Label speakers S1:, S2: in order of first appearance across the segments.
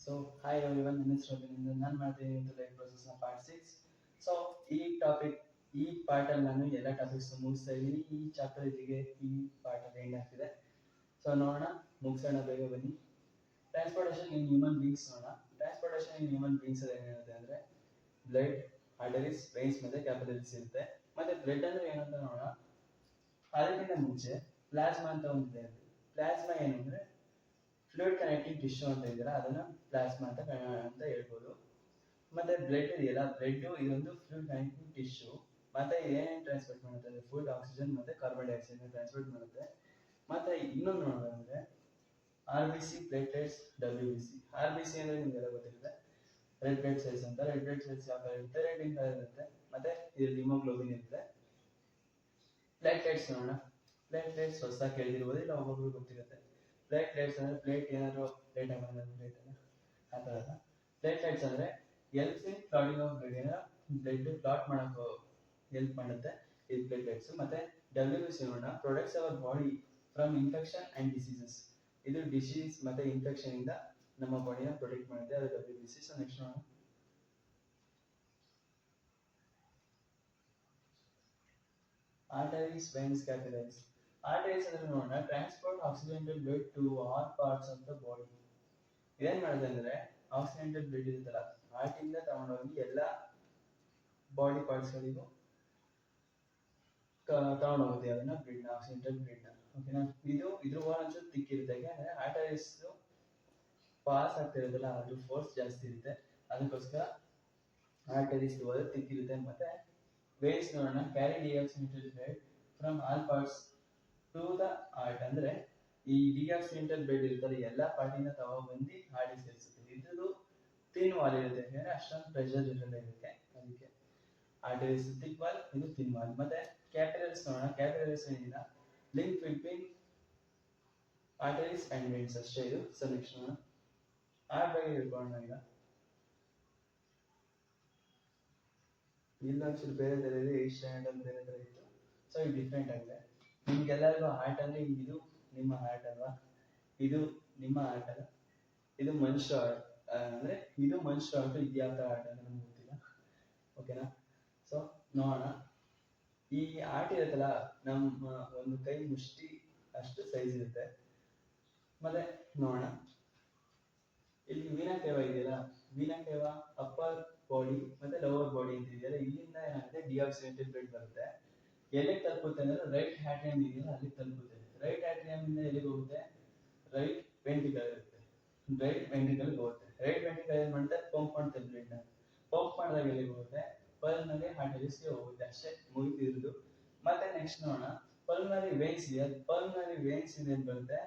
S1: So hi everyone, ನನ್ನ ಹೆಸರು ಅಭಿನಂದನ್. ನಾನು ಮಾಡ್ತೀನಿ into life process ನ ಪಾರ್ಟ್ 6. ಸೊ ಈ ಪಾರ್ಟ್ ಅಲ್ಲಿ ನಾನು ಎಲ್ಲ ಟಾಪಿಕ್ಸ್ ಮುಗಿಸ್ತಾ ಇದ್ದೀನಿ. ಈ ಚಾಪ್ಟರ್ ಇಲ್ಲಿಗೆ ಈ ಪಾರ್ಟ್ ಅಲ್ಲಿ ಎಂಡ್ ಆಗ್ತಿದೆ. ಸೊ ನೋಡೋಣ, ಮುಗಿಸೋಣ, ಬೇಗ ಬನ್ನಿ. ಟ್ರಾನ್ಸ್ಪೋರ್ಟೇಷನ್ ಇನ್ ಹ್ಯೂಮನ್ ಬೀಯಿಂಗ್ಸ್ ನೋಡೋಣ. ಟ್ರಾನ್ಸ್ಪೋರ್ಟೇಷನ್ ಇನ್ ಹ್ಯೂಮನ್ ಬೀಯಿಂಗ್ಸ್ ಅಲ್ಲಿ ಏನಿರುತ್ತೆ ಅಂದ್ರೆ ಬ್ಲಡ್, ಆರ್ಟರೀಸ್, ವೇನ್ಸ್ ಮತ್ತೆ ಕ್ಯಾಪಿಲರೀಸ್ ಇರುತ್ತೆ. ಮತ್ತೆ ಬ್ಲಡ್ ಅಂದ್ರೆ ಏನಂತ ನೋಡೋಣ. ಅದಕ್ಕಿಂತ ಮುಂಚೆ ಪ್ಲಾಸ್ಮಾ ಅಂತ ಒಂದಿದೆ. ಪ್ಲಾಸ್ಮಾ ಏನು ಅಂದ್ರೆ ಫ್ಲೂಯಿಡ್ ಕನೆಕ್ಟಿಂಗ್ ಟಿಶ್ಯೂ ಅಂತ ಇದೆಯಲ್ಲ, ಅದನ್ನ ಪ್ಲಾಸ್ಮಾ ಅಂತ ಹೇಳ್ಬೋದು. ಮತ್ತೆ ಬ್ಲಡ್ ಇದೆಯಲ್ಲ, ಬ್ಲಡ್ ಇದೊಂದು ಫ್ಲೂಯಿಡ್ ಕನೆಕ್ಟಿಂಗ್ ಟಿಶ್ಯೂ. ಮತ್ತೆ ಏನೇನು ಟ್ರಾನ್ಸ್ಪೋರ್ಟ್ ಮಾಡುತ್ತೆ? ಫುಡ್, ಆಕ್ಸಿಜನ್ ಮತ್ತೆ ಕಾರ್ಬನ್ ಡೈಆಕ್ಸೈಡ್ ಟ್ರಾನ್ಸ್ಪೋರ್ಟ್ ಮಾಡುತ್ತೆ. ಮತ್ತೆ ಇನ್ನೊಂದು ನೋಡೋದಂದ್ರೆ RBC, ಪ್ಲೇಟ್ಲೆಟ್ಸ್, WBC. RBC ಅಂದ್ರೆ ನಿಮಗೆಲ್ಲ ಗೊತ್ತಿರುತ್ತೆ, ರೆಡ್ ಬ್ಲಡ್ ಸೆಲ್ಸ್ ಅಂತ. ರೆಡ್ ಬ್ಲಡ್ ಸೆಲ್ಸ್ ಯಾವ ತರ ಇರುತ್ತೆ? ರೆಡ್ ಇನ್ ಕಲರ್ ಇರುತ್ತೆ. ಮತ್ತೆ ಇದರಲ್ಲಿ ಹಿಮೋಗ್ಲೋಬಿನ್ ಇರುತ್ತೆ. ಪ್ಲೇಟ್ಲೆಟ್ಸ್ ನೋಡೋಣ. ಪ್ಲೇಟ್ಲೆಟ್ಸ್ ಹೊಸದಾಗಿ ಕೇಳಿದಿರ್ಬೋದು, ಇಲ್ಲ ಒಬ್ಬೊಬ್ರು ಗೊತ್ತಿರುತ್ತೆ. ಪ್ಲೇಟ್ಲೆಟ್ಸ್ ಅಂದ್ರೆ ಪ್ಲೇಟ್ ಏನಾದ್ರು ಪ್ಲೇಟ್ ಆಗೋದು ಪ್ಲೇಟ್ ಅಲ್ಲ, ಆ ಥರ. ಪ್ಲೇಟ್ಲೆಟ್ಸ್ ಅಂದ್ರೆ helps in clotting of blood, blood clot ಮಾಡೋಕೆ ಹೆಲ್ಪ್ ಮಾಡುತ್ತೆ ಈ ಪ್ಲೇಟ್ಲೆಟ್ಸ್. ಮತ್ತೆ WBC ನೋಡೋಣ. Protects our body from infection and diseases. ಇದು ಡಿಸೀಸ್ ಮತ್ತೆ ಇನ್ಫೆಕ್ಷನ್ ಇಂದ ನಮ್ಮ ಬಾಡಿನ ಪ್ರೊಟೆಕ್ಟ್ ಮಾಡುತ್ತೆ, ಅದು WBC. ಸೊ ನೆಕ್ಸ್ಟ್ ನೋಡೋಣ, arteries, veins, capillaries. Arteries ಅಂದ್ರೆ ನೋಡೋಣ, transport oxygenated blood to all parts of the body. ಇದೇನ್ ಮಾಡುತ್ತೆ ಅಂದ್ರೆ ಆಕ್ಸಿಜನೇಟೆಡ್ ಬ್ಲಡ್ ಇರುತ್ತಲ್ಲ, ಹಾರ್ಟ್ ಇಂದ ತಗೊಂಡೋಗಿ ಎಲ್ಲ ಬಾಡಿ ಪಾರ್ಟ್ಸ್ ಗಳಿಗೂ ತಗೊಂಡೋಗುತ್ತೆ ಅದನ್ನ, ಬ್ಲಡ್ ನ, ಆಕ್ಸಿಜನೇಟೆಡ್ ಬ್ಲಡ್ ನ. ಓಕೆನಾ? ಇದ್ರ ಒಂಚೂರು ತಿಕ್ಕಿರುತ್ತೆ. ಯಾಕಂದ್ರೆ ಆರ್ಟರೀಸ್ ಪಾಸ್ ಆಗ್ತಿರೋದಲ್ಲ, ಅದ್ರ ಫೋರ್ಸ್ ಜಾಸ್ತಿ ಇರುತ್ತೆ, ಅದಕ್ಕೋಸ್ಕರ ಆರ್ಟರೀಸ್ ತಿಕ್ಕಿರುತ್ತೆ. ಮತ್ತೆ ವೇನ್ಸ್ ನೋಡೋಣ. Carry deoxygenated blood from all parts to the heart. ಅಂದ್ರೆ ಈ ಡಿಆಕ್ಸಿಜನೇಟೆಡ್ ಬ್ಲಡ್ ಇರ್ತಾರೆ, ಎಲ್ಲಾ ಪಾರ್ಟಿನ ತಗೊಬಂದು ಹಾರ್ಟಿಗೆ ಸೇರಿಸುತ್ತೆ. ಇದು ಥಿನ್ ವಾಲ್ ಇರುತ್ತೆ, ಯಾಕಂದ್ರೆ ಅಷ್ಟೊಂದು ಪ್ರೆಷರ್ ಇರಲ್ಲ ಇದಕ್ಕೆ, ಅದಕ್ಕೆ ಆರ್ಟರೀಸ್ ಥಿಕ್ ವಾಲ್, ಇದು ಥಿನ್ ವಾಲ್. ಮತ್ತೆ ಕ್ಯಾಪಿಲರೀಸ್ ನೋಡೋಣ. ಕ್ಯಾಪಿಲರೀಸ್ ಏನಿಲ್ಲ, link between arteries and veins ಅಷ್ಟೇ ಇದು. ಸೊ ನೆಕ್ಸ್ಟ್ ನೋಡೋಣ, ಹಾರ್ಟ್ ಬಗ್ಗೆ ತಿಳ್ಕೊಳ್ಳೋಣ. ಈಗ ಇಲ್ಲ ಆಕ್ಚುಲಿ ಬೇರೆ ತರ ಇದೆ, ಈ ಸ್ಟ್ಯಾಂಡರ್ಡ್ ಬೇರೆ ತರ ಇತ್ತು. ಸೊ ಇದು ಡಿಫ್ರೆಂಟ್ ಆಗಿದೆ. ನಿಮ್ಗೆಲ್ಲರಿಗೂ ಹಾರ್ಟ್ ಅಂದ್ರೆ ಇದು ನಿಮ್ಮ ಹಾರ್ಟ್ ಅಲ್ವಾ, ಇದು ನಿಮ್ಮ ಹಾರ್ಟ್ ಅಲ್ಲ, ಇದು ಮನುಷ್ಯ ಹಾರ್ಟ್. ಅಂದ್ರೆ ಇದು ಮನುಷ್ಯ ಹಾರ್ಟ್, ಇದು ಯಾವ ತರ ಹಾರ್ಟ್ ಅಂತ ನಮ್ಗೆ ಗೊತ್ತಿಲ್ಲ. ಓಕೆನಾ? ಸೊ ನೋಡೋಣ, ಈ ಹಾರ್ಟ್ ಇರುತ್ತಲ್ಲ, ನಮ್ಮ ಒಂದು ಕೈ ಮುಷ್ಟಿ ಅಷ್ಟು ಸೈಜ್ ಇರುತ್ತೆ. ಮತ್ತೆ ನೋಡೋಣ, ಇಲ್ಲಿ ವೀನಕೇವ ಇದೆಯಲ್ಲ, ವೀನಕೇವ ಅಪ್ಪರ್ ಬಾಡಿ ಮತ್ತೆ ಲೋವರ್ ಬಾಡಿ ಅಂತ ಇದೆಯಲ್ಲ, ಇಲ್ಲಿಂದ ಏನಾಗುತ್ತೆ, ಡಿಆಕ್ಸಿಜನೇಟೆಡ್ ಬ್ಲಡ್ ಬರುತ್ತೆ. ಎಲ್ಲಿಗೆ ತಲುಪುತ್ತೆ ಅಂದ್ರೆ ರೈಟ್ ಆಟ್ರಿಯಂ ಇದೆಯಲ್ಲ, ಅಲ್ಲಿ ತಲುಪುತ್ತೆ. ರೈಟ್ ಆಟ್ರಿಯಂ ಇಂದ ಎಲ್ಲಿಗೆ ಹೋಗುತ್ತೆ? ರೈಟ್ ವೆಂಟ್ರಿಕಲ್ ಇರುತ್ತೆ, ರೈಟ್ ವೆಂಟ್ರಿಕಲ್ ಹೋಗುತ್ತೆ. ರೈಟ್ ವೆಂಟ್ರಿಕಲ್ ಏನ್ ಮಾಡುತ್ತೆ? ಪಂಪ್ ಮಾಡುತ್ತೆ ಬ್ಲಡ್ ನ. ಪಂಪ್ ಮಾಡಿದಾಗ ಎಲ್ಲಿಗೆ ಹೋಗುತ್ತೆ? ಪಲ್ಮನರಿ ಆರ್ಟರೀಸ್ಗೆ ಹೋಗುತ್ತೆ. ಅಷ್ಟೇ, ಮುಗಿದಿರೋದು. ಮತ್ತೆ ನೆಕ್ಸ್ಟ್ ನೋಡೋಣ, ಪಲ್ಮನರಿ ವೇನ್ಸ್ ಇದೆ. ಪಲ್ಮನರಿ ವೇನ್ಸ್ ಇದೆ ಅಂತ ಬರುತ್ತೆ,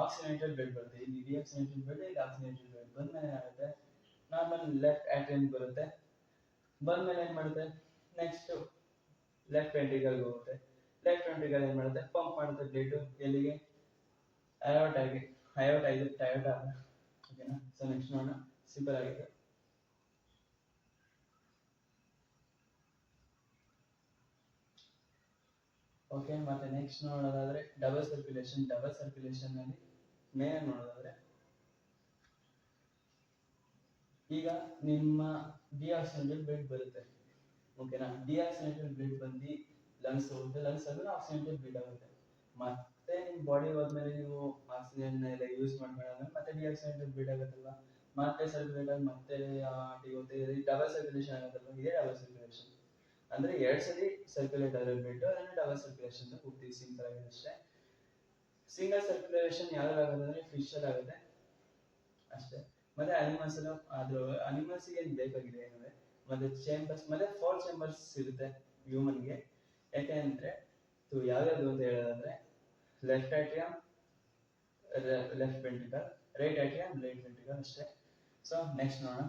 S1: ಆಕ್ಸಿಜನೇಟೆಡ್ ಬ್ಲಡ್ ಬರುತ್ತೆ. ಇಲ್ಲಿ ಡಿಆಕ್ಸಿಜನೇಟೆಡ್ ಬ್ಲಡ್, ಇಲ್ಲಿ ಆಕ್ಸಿಜನೇಟೆಡ್ ಬ್ಲಡ್ ಬಂದ್ಮೇಲೆ ಏನಾಗುತ್ತೆ? ನಾರ್ಮಲ್ ಲೆಫ್ಟ್ ಆಟ್ರಿಯಂ ಬರುತ್ತೆ. ಬಂದ್ಮೇಲೆ ಏನ್ ಮಾಡುತ್ತೆ? ನೆಕ್ಸ್ಟ್ ಲೆಫ್ಟ್ ವೆಂಟ್ರಿಕಲ್ ಹೋಗುತ್ತೆ. ಲೆಫ್ಟ್ ವೆಂಟ್ರಿಕಲ್ ಏನ್ ಮಾಡುತ್ತೆ? ಪಂಪ್ ಮಾಡುತ್ತೆ ಬ್ಲಡ್ ಎಲ್ಲಿಗೆ? ಅಯೋಟಾಗೆ. ಅಯೋಟಾ ಇದು ಟಯೋಟಾ. ಓಕೆನಾ? ಸೊ ನೆಕ್ಸ್ಟ್ ನೋಡೋಣ, ಸಿಂಪಲ್ ಆಗಿದೆ. ಓಕೆ, ಮತ್ತೆ ನೆಕ್ಸ್ಟ್ ನೋಡೋದಾದ್ರೆ ಡಬಲ್ ಸರ್ಕ್ಯುಲೇಷನ್. ಡಬಲ್ ಸರ್ಕ್ಯುಲೇಷನ್ ನಲ್ಲಿ ಮೇನ್ ನೋಡೋದಾದ್ರೆ, ಈಗ ನಿಮ್ಮ ಡಿಆಕ್ಸಿಜನೇಟೆಡ್ ಬ್ಲಡ್ ಬರುತ್ತೆ. ಓಕೆನಾ? ಡಿಆಕ್ಸಿಜನೇಟೆಡ್ ಬ್ಲಡ್ ಬಂದು ಲಂಗ್ಸ್ ಹೋಗುತ್ತೆ. ಲಂಗ್ಸ್ ಆದ್ಮೇಲೆ ಆಕ್ಸಿಜನೇಟೆಡ್ ಬ್ಲಡ್ ಆಗುತ್ತೆ. ಮತ್ತೆ ನಿಮ್ ಬಾಡಿ ಹೋದ್ಮೇಲೆ ನೀವು ಆಕ್ಸಿಜನ್ ಎಲ್ಲ ಯೂಸ್ ಮಾಡ್ಕೊಂಡ್ಮೇಲೆ ಮತ್ತೆ ಡಿಆಕ್ಸಿಜನೇಟೆಡ್ ಬ್ಲಡ್ ಆಗುತ್ತಲ್ವಾ, ಮತ್ತೆ ಸರ್ಕ್ಯುಲೇಟ್ ಆಗಿ ಮತ್ತೆ ಹೋಗುತ್ತೆ. ಡಬಲ್ ಸರ್ಕ್ಯುಲೇಷನ್ ಆಗುತ್ತಲ್ವಾ, ಇದೇ ಡಬಲ್ ಸರ್ಕ್ಯುಲೇಷನ್. ಅಂದ್ರೆ 2 ಸಲ ಸರ್ಕ್ಯುಲೇಟ್ ಆದ್ರೆ ಬ್ಲಡ್, ಅದನ್ನ ಡಬಲ್ ಸರ್ಕ್ಯುಲೇಷನ್ ಅಂತ ಕೂಗ್ತೀವಿ. ಸಿಂಪಲ್ ಆಗಿದೆ ಅಷ್ಟೇ. ಸಿಂಗಲ್ ಸರ್ಕ್ಯುಲೇಷನ್ ಯಾವ್ದು ಆಗುತ್ತೆ ಅಂದ್ರೆ ಫಿಶ್ ಅಲ್ಲಿ ಆಗುತ್ತೆ ಅಷ್ಟೇ. ಮತ್ತೆ ಅನಿಮಲ್ಸ್ ಆದ್ರೂ ಅನಿಮಲ್ಸ್ ಗೆ ಬೇಕಾಗಿದೆ ಏನಂದ್ರೆ ಮತ್ತೆ ಚೇಂಬರ್ಸ್, ಮತ್ತೆ 4 ಚೇಂಬರ್ಸ್ ಇರುತ್ತೆ ಹ್ಯೂಮನ್ಗೆ. ಯಾಕೆಂದ್ರೆ ಯಾವ್ಯಾವ್ದು ಅಂತ ಹೇಳೋದಾದ್ರೆ left atrium, left ventricle, right atrium, right ventricle ಅಷ್ಟೇ. ಸೊ ನೆಕ್ಸ್ಟ್ ನೋಡೋಣ,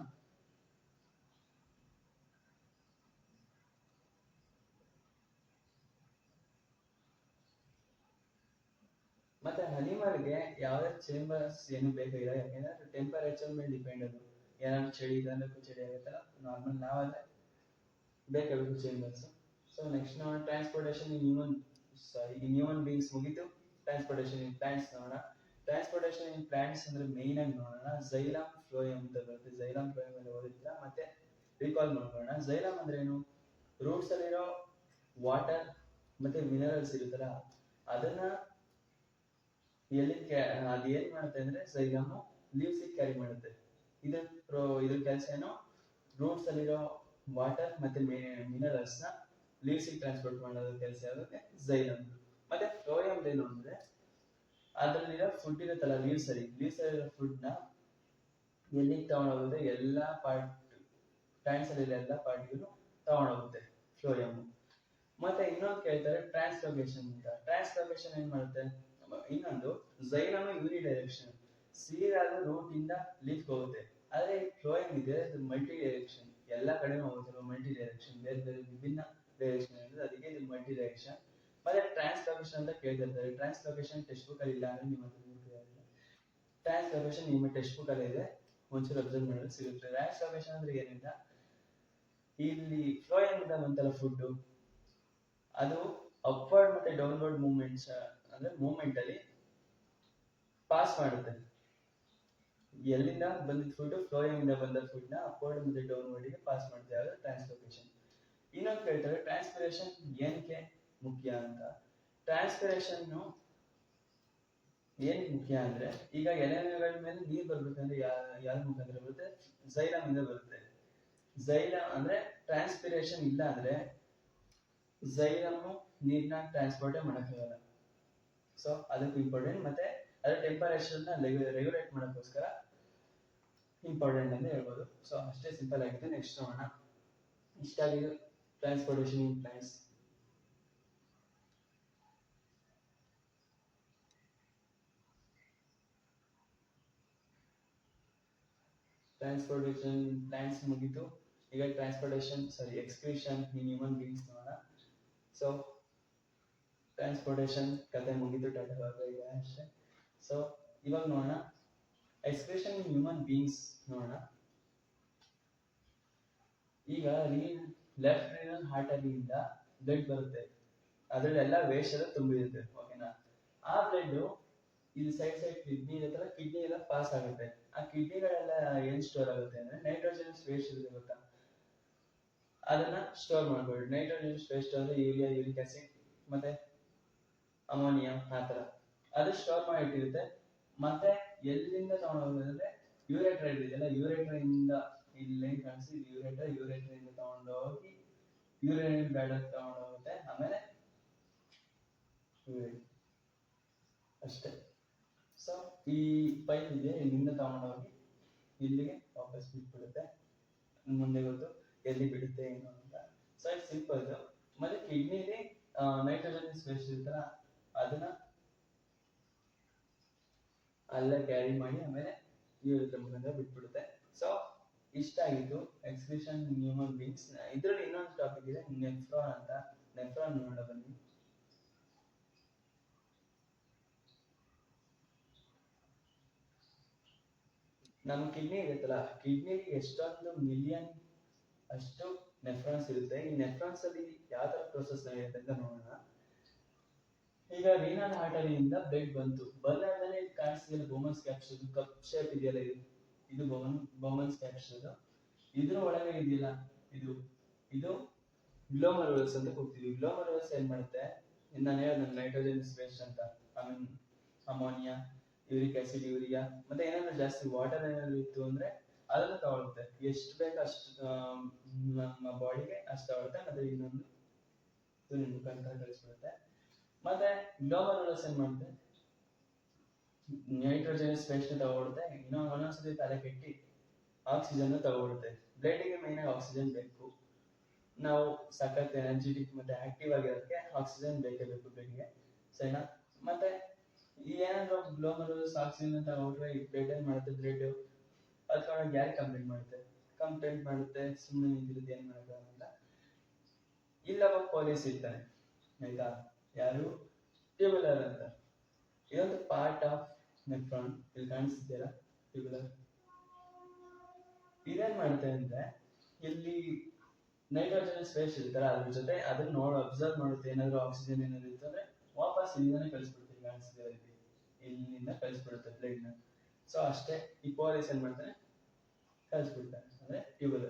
S1: ಮತ್ತೆ ಅನಿಮಲ್ಗೆ ಯಾವ್ಯಾವ ಚೇಂಬರ್ಸ್ ಏನು ಬೇಕಾಗಿಲ್ಲ, ಯಾಕೆಂದ್ರೆ ಟೆಂಪರೇಚರ್ ಮೇಲೆ ಡಿಪೆಂಡ್. ಅದು ಏನಾದ್ರು ಚಳಿ ಇದ್ರೆ ಚಳಿ ಆಗುತ್ತಲ್ಲ, ನಾರ್ಮಲ್ ನಾವಾದ್ರೆ ಬೇಕಾಗಬೇಕು ಚೇಂಬರ್ಸ್. ಸೊ ನೆಕ್ಸ್ಟ್ ನೋಡೋಣ, ಟ್ರಾನ್ಸ್ಪೋರ್ಟೇಷನ್ ಇನ್ ಹ್ಯೂಮನ್ ಬೀಯಿಂಗ್ಸ್ ಮುಗಿತು. ಟ್ರಾನ್ಸ್ಪೋರ್ಟೇಷನ್ ಇನ್ ಪ್ಲಾಂಟ್ಸ್ ನೋಡೋಣ. ಟ್ರಾನ್ಸ್ಪೋರ್ಟೇಷನ್ ಇನ್ ಪ್ಲಾಂಟ್ಸ್ ಅಂದ್ರೆ ಮೇನ್ ಆಗಿ ನೋಡೋಣ, ಝೈಲಮ್ ಫ್ಲೋಯಮ್ ಅಂತ ಬರುತ್ತೆ. ಝೈಲಮ್ ಫ್ಲೋಯಮ್ ಅಲ್ಲಿ ಓದಿದ್ರ ಮತ್ತೆ ರೀಕಾಲ್ ಮಾಡ್ಕೊಳ್ಳೋಣ. ಝೈಲಮ್ ಅಂದ್ರೆ ಏನು? ರೂಟ್ಸ್ ಅಲ್ಲಿರೋ ವಾಟರ್ ಮತ್ತೆ ಮಿನರಲ್ಸ್ ಇರುತ್ತಲ್ಲ ಅದನ್ನ ಅದ್ ಏನ್ ಮಾಡುತ್ತೆ ಅಂದ್ರೆ ಝೈಲಮ್ ಲೀವ್ಸ್ ಕ್ಯಾರಿ ಮಾಡುತ್ತೆ. ಇದ್ರ ಕೆಲಸ ಏನು? ರೂಟ್ಸ್ ಅಲ್ಲಿರೋ ವಾಟರ್ ಮತ್ತೆ ಮಿನರಲ್ಸ್ ನ ಲೀವ್ಸ್ ಟ್ರಾನ್ಸ್ಪೋರ್ಟ್ ಮಾಡೋದು ಕೆಲಸ ಆಗುತ್ತೆ ಝೈಲಮ್. ಮತ್ತೆ ಫ್ಲೋಯಮ್ ಏನು ಅಂದ್ರೆ ಅದ್ರಲ್ಲಿರೋ ಫುಡ್ ಇರುತ್ತಲ್ಲ ಲೀವ್ಸ್ ಅಲ್ಲಿರೋ ಫುಡ್ ನ ಎಲ್ಲಿಗೆ ತಗೊಂಡೋಗುತ್ತೆ? ಎಲ್ಲಾ ಪ್ಲಾಂಟ್ಸ್ ಅಲ್ಲಿ ಎಲ್ಲಾ ಪಾರ್ಟ್ಗೂ ತಗೊಂಡೋಗುತ್ತೆ ಫ್ಲೋಯಮ್. ಮತ್ತೆ ಇನ್ನೊಂದು ಕೇಳ್ತಾರೆ ಟ್ರಾನ್ಸ್ಲೋಕೇಶನ್ ಅಂತ. ಟ್ರಾನ್ಸ್ಲೋಕೇಶನ್ ಏನ್ ಮಾಡುತ್ತೆ? ಇನ್ನೊಂದು ಝೈಲಮ್ ಯೂನಿ ಡೈರೆಕ್ಷನ್, ಸೀದಾ ರೂಟ್ ಇಂದ ಲೀಫ್ ಹೋಗುತ್ತೆ. ಆದ್ರೆ ಫ್ಲೋಯಮ್ ಇದೆ ಮಲ್ಟಿ ಡೈರೆಕ್ಷನ್, ಎಲ್ಲಾ ಕಡೆನೂ ಹೋಗುತ್ತೆ. ಮಲ್ಟಿ ಡೈರೆಕ್ಷನ್, ಬೇರೆ ಬೇರೆ ವಿಭಿನ್ನ ಡೈರೆಕ್ಷನ್ ಇರುತ್ತೆ, ಅದಕ್ಕೆ ಇದು ಮಲ್ಟಿ ಡೈರೆಕ್ಷನ್. ಮತ್ತೆ ಟ್ರಾನ್ಸ್ಲೋಕೇಶನ್ ಅಂತ ಕೇಳ್ತಿರ್ತಾರೆ. ಟ್ರಾನ್ಸ್ಲೋಕೇಶನ್ ಟೆಕ್ಸ್ಟ್ ಬುಕ್ ಅಲ್ಲಿ ಇಲ್ಲ ಅಂದ್ರೆ ನಿಮ್ಮ ಟ್ರಾನ್ಸ್ಲೋಕೇಶನ್ ನಿಮ್ಮ ಟೆಕ್ಸ್ಟ್ ಬುಕ್ ಅಲ್ಲಿ ಇದೆ, ಒಂಚೂರು ಅಬ್ಸರ್ವ್ ಮಾಡಿದ್ರೆ ಸಿಗುತ್ತೆ. ಟ್ರಾನ್ಸ್ಲೋಕೇಶನ್ ಅಂದ್ರೆ ಏನಿಲ್ಲ, ಇಲ್ಲಿ ಫ್ಲೋಯಮ್ ಇಂದ ಬಂತಲ್ಲ ಫುಡ್, ಅದು ಅಪ್ವರ್ಡ್ ಮತ್ತೆ ಡೌನ್ವರ್ಡ್ ಮೂವ್ಮೆಂಟ್ಸ್ ಅಂದ್ರೆ ಮೂವ್ಮೆಂಟ್ ಅಲ್ಲಿ ಪಾಸ್ ಮಾಡುತ್ತೆ. ಎಲ್ಲಿಂದ ಬಂದಿದ್ದ ಫುಡ್? ಫ್ಲೋಯಮ್ ಇಂದ ಬಂದ ಫುಡ್ ನ ಅಪ್ವರ್ಡ್ ಮತ್ತೆ ಡೌನ್ವರ್ಡ್ ಗೆ ಪಾಸ್ ಮಾಡುತ್ತೆ, ಅದು ಟ್ರಾನ್ಸ್ಲೋಕೇಶನ್. ಇನ್ನೊಂದು ಕೇಳ್ತಾರೆ ಟ್ರಾನ್ಸ್ಪಿರೇಷನ್ ಏನಕ್ಕೆ ಮುಖ್ಯ ಅಂತ. ಟ್ರಾನ್ಸ್ಪಿರೇಷನ್ ಏನ್ ಮುಖ್ಯ ಅಂದ್ರೆ, ಈಗ ಎಲೆಗಳ ಮೇಲೆ ನೀರ್ ಬರ್ಬೇಕಂದ್ರೆ ಯಾರ ಮುಖಾಂತರ ಬರುತ್ತೆ? ಝೈಲಮ್ ಇಂದ ಬರುತ್ತೆ. ಝೈಲಮ್ ಅಂದ್ರೆ ಟ್ರಾನ್ಸ್ಪಿರೇಷನ್ ಇಲ್ಲ ಅಂದ್ರೆ ಝೈಲಮ್ ನೀರ್ನ ಟ್ರಾನ್ಸ್ಪೋರ್ಟ್ ಮಾಡಕ್ಕಾಗಲ್ಲ. ಸೊ ಅದಕ್ಕೆ ಇಂಪಾರ್ಟೆಂಟ್. ಮತ್ತೆ ಅದ್ರ ಟೆಂಪರೇಚರ್ ನ ರೆಗ್ಯುಲೇಟ್ ಮಾಡೋಕ್ಕೋಸ್ಕರ ಇಂಪಾರ್ಟೆಂಟ್ ಅಂತ ಹೇಳ್ಬೋದು. ಸೊ ಅಷ್ಟೇ ಸಿಂಪಲ್ ಆಗಿದೆ. ನೆಕ್ಸ್ಟ್ ನೋಡೋಣ. ಇಷ್ಟ ಆಗಿದೆ ಟ್ರಾನ್ಸ್ಪೋರ್ಟೇಷನ್ ಇನ್ ಪ್ಲಾಂಟ್ಸ್. ಟ್ರಾನ್ಸ್ಪೋರ್ಟೇಷನ್ ಪ್ಲಾಂಟ್ಸ್ ಮುಗಿತು. ಈಗ ಎಕ್ಸ್ಕ್ರೀಷನ್ ಇನ್ ಹ್ಯೂಮನ್ ಬೀಯಿಂಗ್ಸ್ ನೋಡೋಣ. ಸೊ ಟ್ರಾನ್ಸ್ಪೋರ್ಟೇಷನ್ ಕತೆ ಮುಗಿತು, ಟಾಟಾ ಈಗ ಅಷ್ಟೇ. ಸೊ ಇವಾಗ ನೋಡೋಣ ಎಕ್ಸ್ಕ್ರೀಷನ್ ಇನ್ ಹ್ಯೂಮನ್ ಬೀಯಿಂಗ್ಸ್ ನೋಡೋಣ. ಈಗ ಲೆಫ್ಟ್ ರೀನಲ್ ಆರ್ಟರಿಯಿಂದ ಬ್ಲಡ್ ಬರುತ್ತೆ, ಅದ್ರಲ್ಲೆಲ್ಲ ವೇಸ್ಟ್ ಎಲ್ಲ ತುಂಬಿರುತ್ತೆ, ಓಕೆನಾ? ಆ ಬ್ಲಡ್ ಇಲ್ಲಿ ಸೈಡ್ ಕಿಡ್ನಿ ಇರುತ್ತಲ್ಲ, ಕಿಡ್ನಿ ಎಲ್ಲ ಪಾಸ್ ಆಗುತ್ತೆ. ಆ ಕಿಡ್ನಿಗಳೆಲ್ಲ ಏನ್ ಸ್ಟೋರ್ ಆಗುತ್ತೆ ಅಂದ್ರೆ ನೈಟ್ರೋಜನ್ ವೇಸ್ಟ್ ಇರುತ್ತೆ, ಗೊತ್ತಾ? ಅದನ್ನ ಸ್ಟೋರ್ ಮಾಡ್ಬೋದು. ನೈಟ್ರೋಜನ್ ವೇಸ್ಟ್ ಅಂದ್ರೆ ಯೂರಿಯಾ, ಯೂರಿಕ್ ಆಸಿಡ್ ಮತ್ತೆ ಅಮೋನಿಯಾ, ಆ ತರ ಅದು ಸ್ಟೋರ್ ಮಾಡಿ ಇಟ್ಟಿರುತ್ತೆ. ಮತ್ತೆ ಎಲ್ಲಿಂದ ತಗೊಂಡೋಗೋದಂದ್ರೆ ಯೂರೇಟ್ರ ಇದೆಯಲ್ಲ, ಯೂರೇಟ್ರ ಇಂದ ಇಲ್ಲಿ ಕಾಣಿಸಿ ಯೂರೇಟ್ರ ಇಂದ ತಗೊಂಡೋಗಿ ಯೂರಿನರಿ ಬ್ಲಾಡರ್ ತಗೊಂಡೋಗುತ್ತೆ. ಆಮೇಲೆ ಅಷ್ಟೇ. ಸೊ ಈ ಪೈಪ್ ಇದೆ, ಇಲ್ಲಿಂದ ತಗೊಂಡೋಗಿ ಇಲ್ಲಿಗೆ ವಾಪಸ್ ಬಿಟ್ಬಿಡುತ್ತೆ. ಮುಂದೆ ಗೊತ್ತು ಎಲ್ಲಿ ಬಿಡುತ್ತೆ ಏನು ಅಂತ. ಸೊ ಇದು ಸಿಂಪಲ್. ಮತ್ತೆ ಕಿಡ್ನಿಲಿ ನೈಟ್ರೋಜನ್ ವೇಸ್ಟ್ ಇರುತ್ತಲ್ಲ, ಅದನ್ನ ಅಲ್ಲೇ ಕ್ಯಾರಿ ಮಾಡಿ ಆಮೇಲೆ ಯೂರಿಕ್ ಮುಖಾಂತರ ಬಿಟ್ಬಿಡುತ್ತೆ. ಸೊ ಇಷ್ಟ ಆಗಿತ್ತು ಎಕ್ಸ್ಕ್ರೀಷನ್ ಹ್ಯೂಮನ್ ಬೀಯಿಂಗ್ಸ್. ಇದರಲ್ಲಿ ಇನ್ನೊಂದು ಟಾಪಿಕ್ ಇದೆ, ನೆಫ್ರಾನ್ ಅಂತ. ನೆಫ್ರಾನ್ ನೋಡೋಣ ಬನ್ನಿ. ನಮ್ಮ ಕಿಡ್ನಿ ಇರುತ್ತಲ್ಲ, ಕಿಡ್ನಿಲಿ ಎಷ್ಟೊಂದು ಮಿಲಿಯನ್ ಅಷ್ಟು ನೆಫ್ರಾನ್ಸ್ ಇರುತ್ತೆ. ಈ ನೆಫ್ರಾನ್ಸ್ ಅಲ್ಲಿ ಯಾವ ತರ ಪ್ರೋಸೆಸ್ ನಡೆಯುತ್ತೆ ಅಂತ ನೋಡೋಣ. ಈಗ ರೀನಲ್ ಆರ್ಟರಿಯಿಂದ ಬ್ಲಡ್ ಬಂದಾದ್ಮೇಲೆ ಕಾಣಿಸ್ತಿಲ್ಲ ಬೋಮನ್ಸ್ ಕ್ಯಾಪ್ಸೂಲ್, ಕಪ್ ಶೇಪ್ ಇದೆಯಲ್ಲ, ಇದು ಬೋಮನ್ಸ್ ಕ್ಯಾಪ್ಸೂಲ್. ಇದ್ರ ಒಳಗೆ ಇದೆಯಲ್ಲ, ಇದು ಗ್ಲೋಮರುಲಸ್ ಅಂತ ಕೂಗ್ತೀವಿ. ಗ್ಲೋಮರುಲಸ್ ಏನ್ ಮಾಡುತ್ತೆ? ನಾನು ಹೇಳಿದ ನೈಟ್ರೋಜನ್ ವೇಸ್ಟ್ ಅಂತ, ಆಮೇಲೆ ಅಮೋನಿಯಾ, ಯೂರಿಕ್ ಆಸಿಡ್, ಯೂರಿಯಾ, ಮತ್ತೆ ಏನಾದ್ರು ಜಾಸ್ತಿ ವಾಟರ್ ಏನಾದ್ರು ಇತ್ತು ಅಂದ್ರೆ ಅದನ್ನ ತಗೊಳುತ್ತೆ. ಎಷ್ಟು ಬೇಕು ಅಷ್ಟು ನಮ್ಮ ಬಾಡಿಗೆ ಅಷ್ಟು ತಗೊಳುತ್ತೆ. ಮತ್ತೆ ಇನ್ನೊಂದು ಮುಖಾಂತರ ಕಳಿಸ್ಬಿಡುತ್ತೆ. ಮತ್ತೆ ಗ್ಲೋಮರುಲಸ್ ಏನ್ ಮಾಡುತ್ತೆ? ನೈಟ್ರೋಜನ್ ವೇಸ್ಟ್ ತಗೊಳುತ್ತೆ, ಒಂದೊಂದ್ಸತಿ ತಲೆ ಕೆಟ್ಟಿ ಆಕ್ಸಿಜನ್ ತಗೊಳುತ್ತೆ. ಬ್ಲಡ್ಗೆ ಮೇನ್ ಆಗಿ ಆಕ್ಸಿಜನ್ ಬೇಕು. ನಾವು ಸಖತ್ ಎನರ್ಜೆಟಿಕ್ ಮತ್ತೆ ಆಕ್ಟಿವ್ ಆಗಿರೋದಕ್ಕೆ ಆಕ್ಸಿಜನ್ ಬೇಕೇ ಬೇಕು ಬ್ಲಡ್ಗೆ, ಸರಿನಾ? ಮತ್ತೆ ಏನಾದ್ರು ಗ್ಲೋಮರುಲಸ್ ಆಕ್ಸಿಜನ್ ತಗೊಂಡ್ರೆ ಬ್ಲಡ್ ಏನ್ ಮಾಡುತ್ತೆ? ಬ್ಲಡ್ ಅದಕ್ಕೆ ಯಾರಿಗೆ ಕಂಪ್ಲೇಂಟ್ ಮಾಡುತ್ತೆ, ಸುಮ್ಮನೆ ನಿಂತಿರುತ್ತೆ, ಏನ್ ಮಾಡೋಕ್ಕಾಗಲ್ಲ. ಇಲ್ಲೊಬ್ಬ ಪೊಲೀಸ್ ಇರ್ತಾನೆ, ಆಯ್ತಾ? ಯಾರು? ಟ್ಯೂಬುಲರ್ ಅಂತ. ಇದೊಂದು ಪಾರ್ಟ್ ಆಫ್ ನೆಫ್ರಾನ್. ಇಲ್ಲಿ ಕಾಣಿಸ್ತಿದೆಯಲ್ಲ ಟ್ಯೂಬುಲರ್. ಇದೇನ್ ಮಾಡುತ್ತೆ ಅಂದ್ರೆ ಇಲ್ಲಿ ನೈಟ್ರೋಜನ್ ವೇಸ್ಟ್ ಇರ್ತಾರ, ಅದ್ರ ಜೊತೆ ಅದನ್ನ ಅಬ್ಸರ್ವ್ ಮಾಡುತ್ತೆ. ಏನಾದ್ರು ಆಕ್ಸಿಜನ್ ಏನಾದ್ರು ಇತ್ತು ಅಂದ್ರೆ ವಾಪಸ್ ಇಲ್ಲಿಂದಾನೆ ಕಳಿಸ್ಬಿಡ್ತೀವಿ. ಕಾಣಿಸ್ತಿದೆ ಇಲ್ಲಿ ಇಲ್ಲಿಂದ ಕಳಿಸ್ಬಿಡುತ್ತೆ ಬ್ಲಡ್ನ. ಸೊ ಅಷ್ಟೇ, ಈ ಪೋಲಿಸ್ ಏನ್ ಮಾಡ್ತಾನೆ, ಕಳಿಸ್ಬಿಡ್ತಾನೆ ಅಂದ್ರೆ ಟ್ಯೂಬಲ್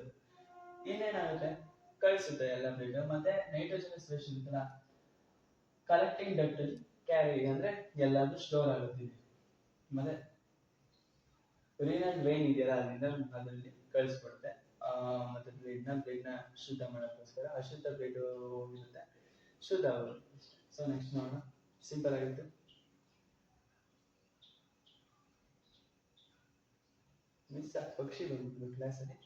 S1: ಇನ್ನೇನಾಗುತ್ತೆ, ಕಳಿಸುತ್ತೆ ಎಲ್ಲ ಬ್ಲಡ್. ಮತ್ತೆ ನೈಟ್ರೋಜನಸ್ ವೇಸ್ಟ್ ಇರುತ್ತಲ್ಲ, ಕಲೆಕ್ಟಿಂಗ್ ಡಕ್ಟ್ ಕ್ಯಾರಿ ಅಂದ್ರೆ ಎಲ್ಲಾದ್ರೂ ಸ್ಟೋರ್ ಆಗುತ್ತೆ. ಮತ್ತೆ ರೀನಲ್ ವೇನ್ ಇದೆಯಲ್ಲ, ಅಲ್ಲಿಂದ ಅದರಲ್ಲಿ ಕಳಿಸ್ಬಿಡುತ್ತೆ. ಮತ್ತೆ ಬ್ಲಡ್ನ ಶುದ್ಧ ಮಾಡೋಕ್ಕೋಸ್ಕರ ಅಶುದ್ಧ ಬ್ಲಡ್ ಹೋಗಿರುತ್ತೆ, ಶುದ್ಧ ಆಗುತ್ತೆ. ಸೊ ನೆಕ್ಸ್ಟ್ ನೋಡೋಣ, ಸಿಂಪಲ್ ಆಗಿತ್ತು. ಮಿಸ್ ಪಕ್ಷಿ ಬಂದಿದ್ದು ಕ್ಲಾಸಲ್ಲಿ,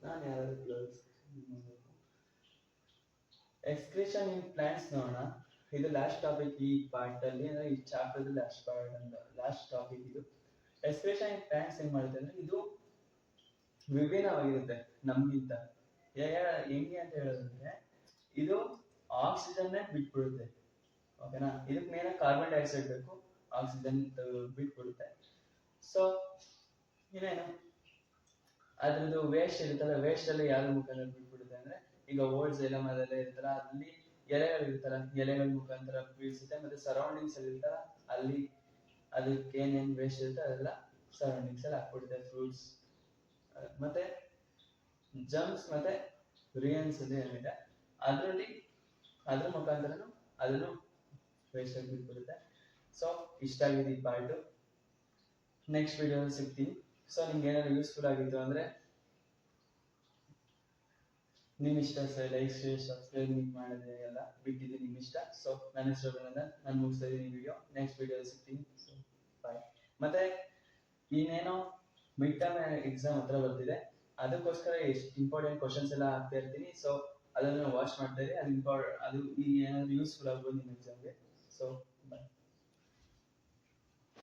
S1: ನಾನು ಯಾರಾದ್ರೂ ಎಕ್ಸ್ಕ್ರೀಷನ್ ಇನ್ ಪ್ಲಾಂಟ್ಸ್ ನೋಡೋಣ. ಇದು ಲಾಸ್ಟ್ ಟಾಪಿಕ್ ಈ ಪಾರ್ಟ್ ಅಲ್ಲಿ, ಅಂದ್ರೆ ಈ ಚಾಪ್ಟರ್ ಲಾಸ್ಟ್ ಪಾರ್ಟ್ ಅಂತ ಲಾಸ್ಟ್ ಟಾಪಿಕ್ ಇದು. ಎಕ್ಸ್ಕ್ರೀಷನ್ ಇನ್ ಪ್ಲಾಂಟ್ಸ್ ಏನ್ ಮಾಡುತ್ತೆ ಅಂದ್ರೆ, ಇದು ವಿಭಿನ್ನವಾಗಿರುತ್ತೆ ನಮ್ಗಿಂತ. ಹೆಂಗೆ ಅಂತ ಹೇಳೋದಂದ್ರೆ, ಇದು ಆಕ್ಸಿಜನ್ ಬಿಟ್ಬಿಡುತ್ತೆ, ಓಕೆನಾ. ಇದಕ್ಕೆ ಮೇನ್ ಕಾರ್ಬನ್ ಡೈಆಕ್ಸೈಡ್ ಬೇಕು, ಆಕ್ಸಿಜನ್ ಬಿಟ್ಬಿಡುತ್ತೆ. ಸೊ ಇನ್ನೇನು ಅದ್ರದ್ದು ವೇಸ್ಟ್ ಇರುತ್ತಲ್ಲ, ವೇಸ್ಟ್ ಅಲ್ಲಿ ಯಾವ್ದ್ರ ಮುಖಾಂತರ ಬಿಟ್ಬಿಡುತ್ತೆ ಅಂದ್ರೆ, ಈಗ ಓಲ್ಡ್ ಜೈಲಮ್ ಅದೆಲ್ಲ ಇರುತ್ತಲ್ಲ, ಅಲ್ಲಿ ಎಲೆಗಳು ಇರುತ್ತಲ್ಲ, ಎಲೆಗಳ ಮುಖಾಂತರ ಬೀಳ್ಸುತ್ತೆ. ಮತ್ತೆ ಸರೌಂಡಿಂಗ್ಸ್ ಅಲ್ಲಿ ಇರುತ್ತಲ್ಲ, ಅಲ್ಲಿ ಅದಕ್ಕೆ ಏನೇನು ವೇಸ್ಟ್ ಇರುತ್ತೆ ಅದೆಲ್ಲ ಸರೌಂಡಿಂಗ್ಸ್ ಅಲ್ಲಿ ಹಾಕ್ಬಿಡುತ್ತೆ. ಫ್ರೂಟ್ಸ್ ಮತ್ತೆ ಜಮ್ಸ್ ಮತ್ತೆ ರಿಯನ್ಸ್ ಅಂತ ಏನಿದೆ, ಅದರಲ್ಲಿ ಅದ್ರ ಮುಖಾಂತರನು ಅದನ್ನು ವೇಸ್ಟ್ ಆಗಿ ಬಿಟ್ಬಿಡುತ್ತೆ. ಸೊ ಇಷ್ಟ ಆಗಿದೆ ಈ ಪಾರ್ಟ್. ನೆಕ್ಸ್ಟ್ ವಿಡಿಯೋದಲ್ಲಿ ಸಿಗ್ತೀನಿ. ಸೊ ನಿಮ್ಗೆ ಏನಾದ್ರು ಯೂಸ್ಫುಲ್ ಆಗಿತ್ತು ಅಂದ್ರೆ ನಿಮ್ ಇಷ್ಟ, ಲೈಕ್ ಶೇರ್ ಸಬ್ಸ್ಕ್ರೈಬ್ ಮಾಡೋದೇ ಎಲ್ಲ ಬಿಟ್ಟಿದ್ದು ನಿಮ್ ಇಷ್ಟ. ಸೊ ನನ್ನ ಹೆಸರು ನಾನು ಮುಗಿಸ್ತಾ ಇದ್ದೀನಿ ವಿಡಿಯೋ. ನೆಕ್ಸ್ಟ್ ವಿಡಿಯೋದಲ್ಲಿ ಸಿಗ್ತೀನಿ. So bye. ಮತ್ತೆ ಇನ್ನೇನೋ ಮಿಡ್ ಟರ್ಮ್ ಎಕ್ಸಾಮ್ ಹತ್ರ ಬರ್ತಿದೆ, ಅದಕ್ಕೋಸ್ಕರ ಎಷ್ಟು ಇಂಪಾರ್ಟೆಂಟ್ ಕ್ವಶನ್ಸ್ ಎಲ್ಲ ಹಾಕ್ತಾ ಇರ್ತೀನಿ. ಸೊ ಅದನ್ನು ವಾಚ್ ಮಾಡ್ತಾ ಇರಿ, ಅದು ಈ ಏನಾದ್ರು ಯೂಸ್ಫುಲ್ ಆಗ್ಬೋದು ನಿಮ್ಮ ಎಕ್ಸಾಮ್ಗೆ. ಸೊ